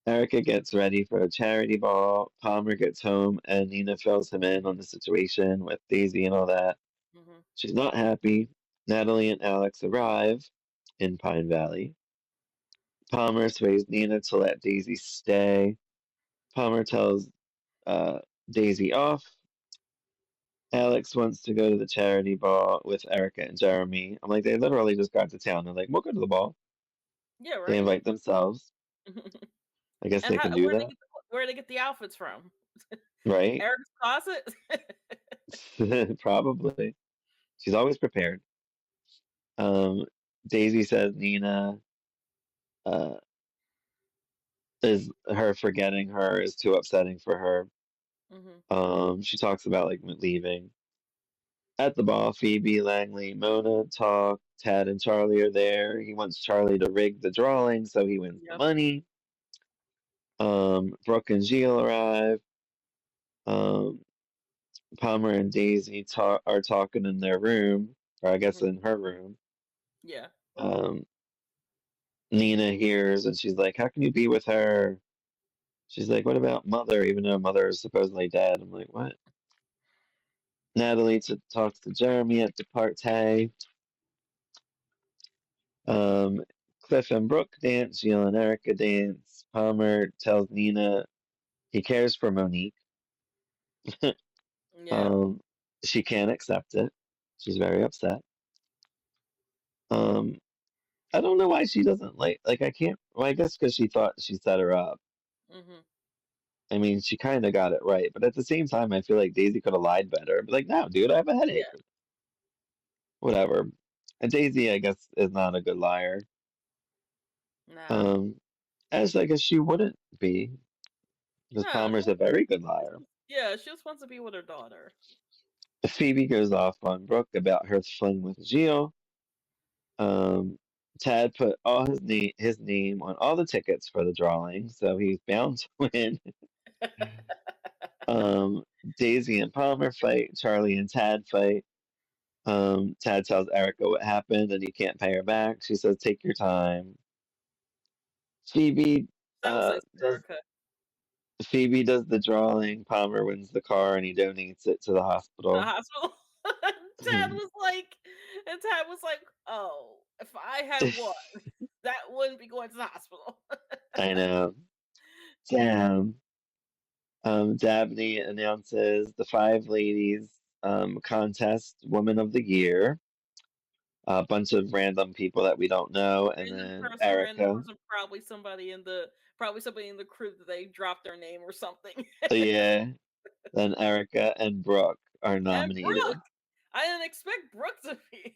Erica gets ready for a charity ball. Palmer gets home, and Nina fills him in on the situation with Daisy and all that. Mhm. She's not happy. Natalie and Alex arrive in Pine Valley. Palmer sways Nina to let Daisy stay. Palmer tells uh, Daisy off. Alex wants to go to the charity ball with Erica and Jeremy. I'm like, they literally just got to town. They're like, we'll go to the ball. Yeah, They right. invite themselves. I guess And they how can do that, where they get the outfits from? right? Eric's closet? Probably. She's always prepared. Um, Daisy says Nina uh, is her forgetting her is too upsetting for her. Mhm. She talks about like leaving. At the ball, Phoebe, Langley, Mona talk. Tad and Charlie are there. He wants Charlie to rig the drawing so he wins the Yep. money. Brooke and Gilles arrive. Um, Palmer and Daisy are talking in their room, or I guess Mhm. in her room. Yeah. Um, Nina hears and she's like, how can you be with her? She's like, what about mother? Even though mother is supposedly dead. I'm like, what? Natalie talks to Jeremy at the party. Um, Cliff and Brooke dance. Jill and Erica dance. Palmer tells Nina he cares for Monique. Yeah. Um, she can't accept it. She's very upset. Um, I don't know why she doesn't like I can't. Well, I guess because she thought she set her up. Mhm. I mean, she kind of got it right, but at the same time, I feel like Daisy could have lied better. But like, no, dude, I have a headache. Yeah. Whatever. And Daisy, I guess, is not a good liar. No. Um, as I guess she wouldn't be, because No. Palmer's a very good liar. Yeah, she just wants to be with her daughter. Phoebe goes off on Brooke about her fling with Gio. Um, Tad put all his name on all the tickets for the drawing, so he's bound to win. Um, Daisy and Palmer fight. Charlie and Tad fight. Tad tells Erica what happened and he can't pay her back. She says, "Take your time." Phoebe That was nice of does Erica. the drawing. Palmer wins the car and he donates it to the The hospital. hospital. Tad was like, and Tad was like, "Oh, if I had won, that wouldn't be going to the hospital." I know. Damn. Dabney announces the Five Ladies contest Woman of the Year. A bunch of random people that we don't know, and then Random Erica. person, probably somebody in the crew that they dropped their name or something. Yeah. Then Erica and Brooke are And Brooke, nominated. I didn't expect Brooke to be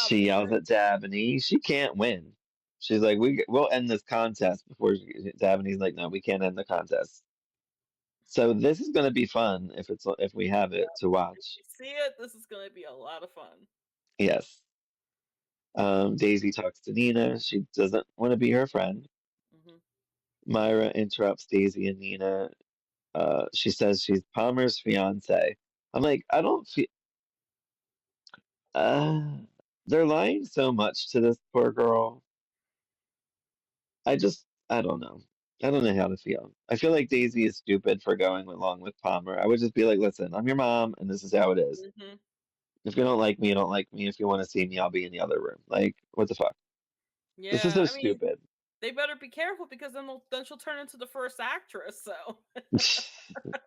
She nominated. yells at Dabney. She can't win. She's like, we'll end this contest before Dabney's like, no, we can't end the contest. So this is going to be fun if we have it to If watch. you see it, this is going to be a lot of fun. Yes. Daisy talks to Nina. She doesn't want to be her friend. Hmm. Myra interrupts Daisy and Nina. She says she's Palmer's fiance. I'm like, I don't feel. Uh, they're lying so much to this poor girl. I don't know. I don't know how to feel. I feel like Daisy is stupid for going along with Palmer. I would just be like, listen, I'm your mom, and this is how it is. Hmm. If you don't like me, you don't like me. If you want to see me, I'll be in the other room. Like, what the fuck? This is Yeah, so I mean, stupid. they better be careful because then she'll turn into the first actress. So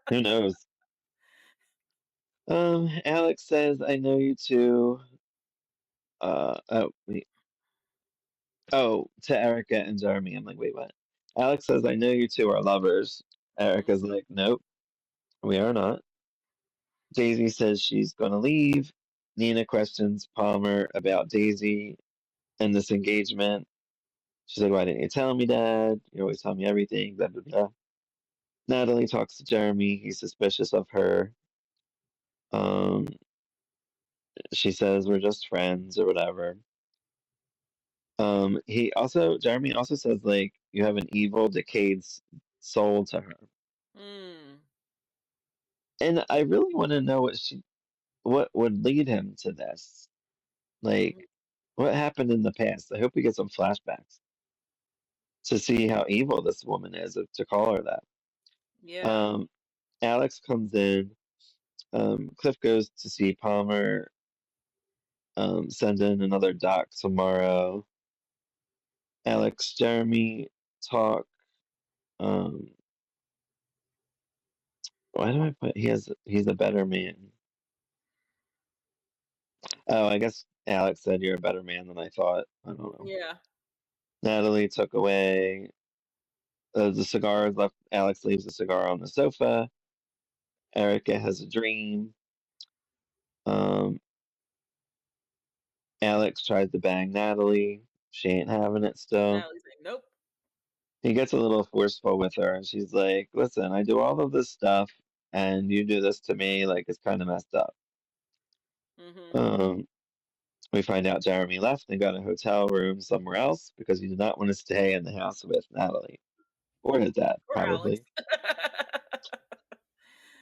Who knows? Alex says, I know you too. Oh, wait. Oh, to Erica and Jeremy. I'm like, wait, what? Alex says, I know you two are lovers. Erica's like, nope, we are not. Daisy says she's gonna leave. Nina questions Palmer about Daisy and this engagement. She's like, why didn't you tell me, Dad? You always tell me everything, blah, blah, blah. Natalie talks to Jeremy. He's suspicious of her. Um, she says we're just friends or whatever. Jeremy also says like you have an evil, decayed soul to her. mm. And I really want to know what would lead him to this. Like, Hmm. what happened in the past? I hope we get some flashbacks to see how evil this woman is, to call her that. Yeah. Um, Alex comes in. Cliff goes to see Palmer. Send in another doc tomorrow. Alex, Jeremy talk. Um, why do I put he's a better man? Oh, I guess Alex said you're a better man than I thought. I don't know. Yeah. Natalie took away the cigars. Left Alex leaves the cigar on the sofa. Erica has a dream. Um, Alex tries to bang Natalie. She ain't having it still. Natalie's like, nope. He gets a little forceful with her, and she's like, "Listen, I do all of this stuff, and you do this to me. Like it's kind of messed up." Hmm. Um, we find out Jeremy left and got a hotel room somewhere else because he did not want to stay in the house with Natalie or his dad, Or Alex. probably.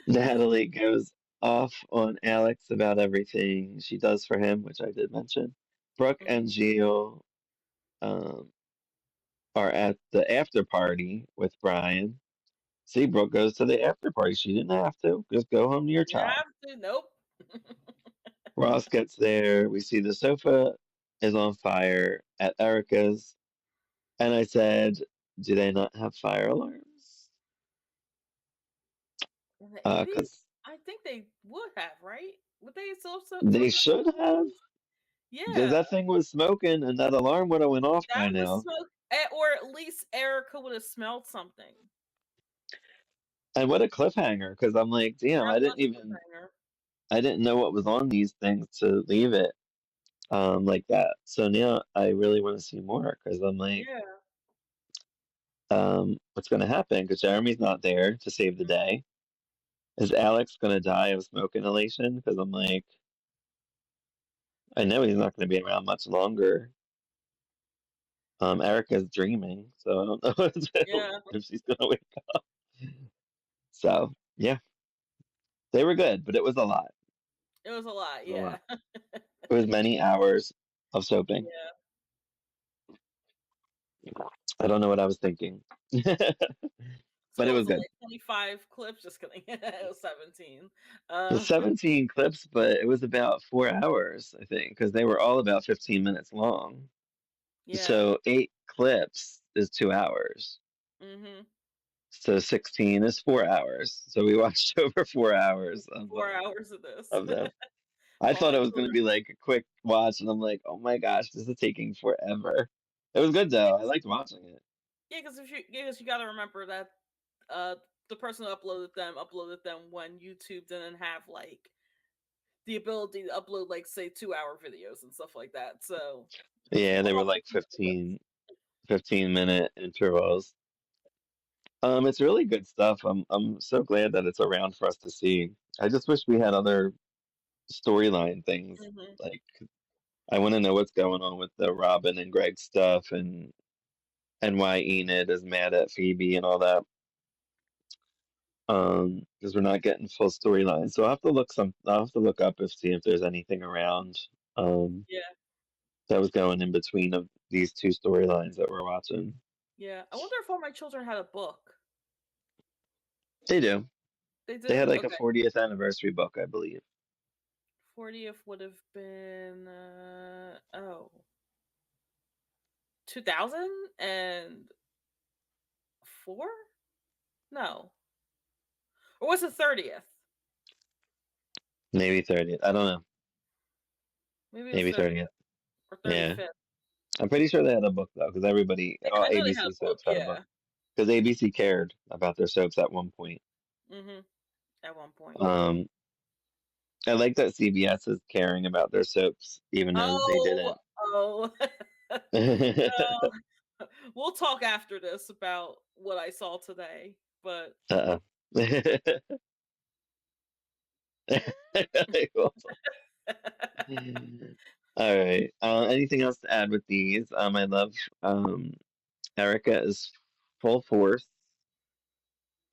Natalie goes off on Alex about everything she does for him, which I did mention. Brooke Mhm. and Gio um, are at the after party with Brian. See, Brooke goes to the after party. She didn't have to. Just go home to your You child. have to. Nope. Ross gets there. We see the sofa is on fire at Erica's. And I said, do they not have fire alarms? In the 80s, Because I think they would have, right? Would they still they still do should have. those? Because Yeah, that thing was smoking, and that alarm would have went off that by was now. smoke, or at least Erica would have smelled something. And what a cliffhanger! Because I'm like, damn, That was a cliffhanger. I didn't know what was on these things to leave it like that. So now I really want to see more because I'm like, Yeah. what's going to happen? Because Jeremy's not there to save the day. Is Alex going to die of smoke inhalation? Because I'm like, I know he's not going to be around much longer. Erica's dreaming, so I don't know Yeah, if she's going to wake up. So yeah, they were good, but it was a lot. it was a lot. It was a Yeah, lot. It was many hours of soaping. yeah. I don't know what I was thinking, but So it what was was it, good. like 25 clips? Just kidding. It was 17. It was Uh, 17 clips, but it was about 4 hours, I think, because they were all about 15 minutes long. yeah. So 8 clips is 2 hours. Mhm. So 16 is 4 hours. So we watched over 4 hours 4 hours of this. of them. I While thought my it was going to children. be like a quick watch, and I'm like, oh my gosh, this is taking forever. It was good Yeah, though. I 'cause liked watching it. yeah, 'cause if you yeah, 'cause you gotta remember that uh the person who uploaded them when YouTube didn't have like the ability to upload like say 2 hour videos and stuff like that. So Yeah, they were all like the clips. 15-minute intervals. It's really good stuff. I'm so glad that it's around for us to see. I just wish we had other storyline things. Mhm. Like I want to know what's going on with the Robin and Greg stuff and why Enid is mad at Phoebe and all that. Because we're not getting full storyline. So I'll have to look up and see if there's anything around um Yeah, that was going in between of these two storylines that we're watching. yeah. I wonder if all my children had a book. They do. They They do? had like a Okay. 40th anniversary book, I believe. 40th would have been 2004? No. Or was it 30th? Maybe 30th. I don't know. Maybe it was Maybe 30th 30th. or Yeah. 35th. I'm pretty sure they had a book though, because everybody, all I know they had ABC a book, soaps had a book. yeah. Because ABC cared about their soaps at one point. Mhm. At one point. Um, I like that CBS is caring about their soaps, even though they Oh, didn't. oh. We'll talk after this about what I saw today, but Uh-uh. All right. Anything else to add with these? I love Erica is full force.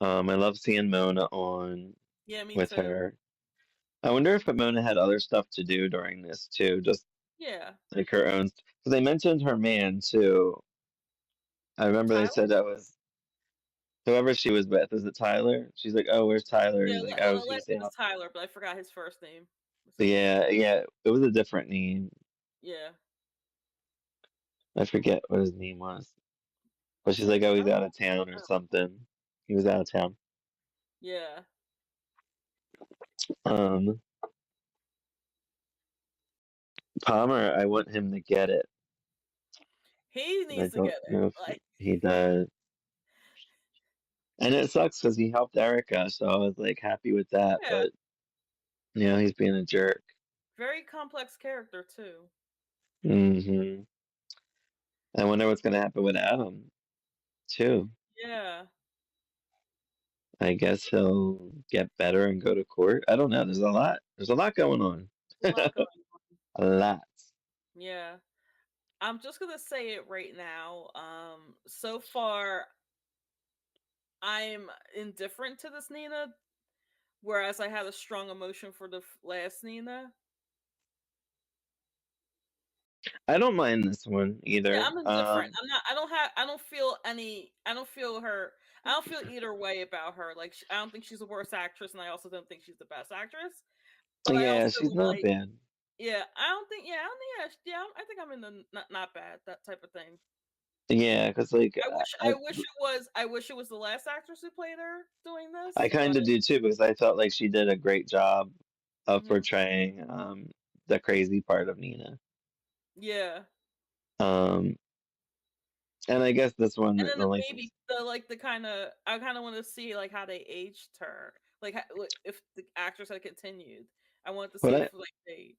I love seeing Mona on yeah, me with too. her. I wonder if Mona had other stuff to do during this too, just Yeah. like her own. Because they mentioned her man too. I remember they Tyler? said that was whoever she was with. Is it Tyler? She's like, oh, where's Tyler? Yeah, He's like, oh, last she's name was out. Tyler, but I forgot his first name. What's his name? Yeah, yeah. It was a different name. Yeah. I forget what his name was. But she's Was it like, oh, he's out Tyler? of town or Oh, something. He was out of town. yeah. Um, Palmer, I want him to get it. He And I needs to don't get know it. if Like, he does. And it sucks because he helped Erica, so I was like happy with that. yeah. But he's being a jerk. Very complex character too. Hmm. I wonder what's gonna happen with Adam too. Yeah. I guess he'll get better and go to court. I don't know. There's a lot. There's a lot going on. A lot going on. A lot. Yeah. I'm just gonna say it right now. So far I'm indifferent to this Nina, whereas I had a strong emotion for the last Nina. I don't mind this one Yeah, either. I'm indifferent. I don't feel any. I don't feel her. I don't feel either way about her. Like I don't think she's a worse actress, and I also don't think she's the best actress. But I Yeah, also she's not like. bad. Yeah, I don't think. Yeah, I don't think. Yeah, I think I'm in the not bad that type of thing. Yeah, because like I wish it was the last actress who played her doing I this, but kind of do too because I felt like she did a great job of mhm. portraying the crazy part of Nina. Yeah. Um, and I guess this one And the then the only thing. baby, the kinda I kinda wanna see, like, how they aged her. Like, if the actress had continued. I wanted to What see I if, like, they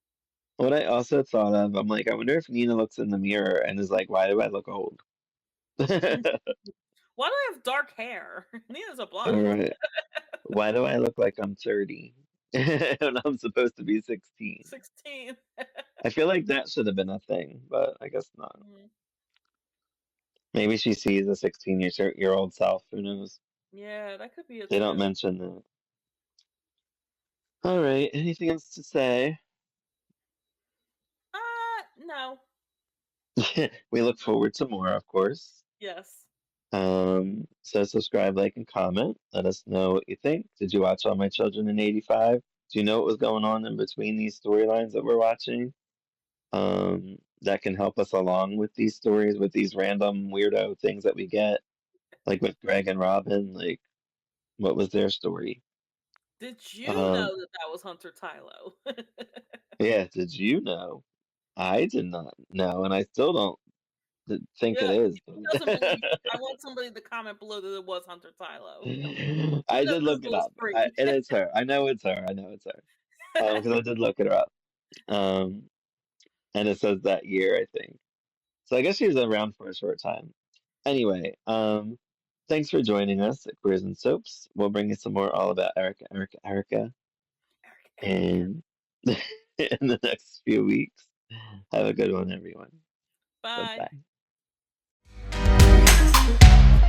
what I also thought of, I'm like, I wonder if Nina looks in the mirror and is like, why do I look old? why do I have dark hair? Nina's a blonde. Or why do I look like I'm 30 and I'm supposed to be 16? 16. I feel like that should have been a thing, but I guess not. Mhm. Maybe she sees a 16-year old self. Who knows? Yeah, that could be it They don't too. mention that. All right. Anything else to say? No. We look forward to more, of course. Yes. So subscribe, like, and comment. Let us know what you think. Did you watch All My Children in '85? Do you know what was going on in between these storylines that we're watching? That can help us along with these stories, with these random weirdo things that we get, like with Greg and Robin. Like, what was their story? Did you Um, know that that was Hunter Tylo? yeah, did you know? I did not know, and I still don't think it Yeah, is. he doesn't believe I want somebody to comment below that it was Hunter Tylo. I Even though did look it Google is up. free. And it's her. I know it's her. I know it's her. Because I did look her up. Um, and it says that year, I think. So I guess she was around for a short time. Anyway, thanks for joining us at Queers and Soaps. We'll bring you some more all about Erica Eric. in in the next few weeks. Have a good one, everyone. Bye Bye. bye.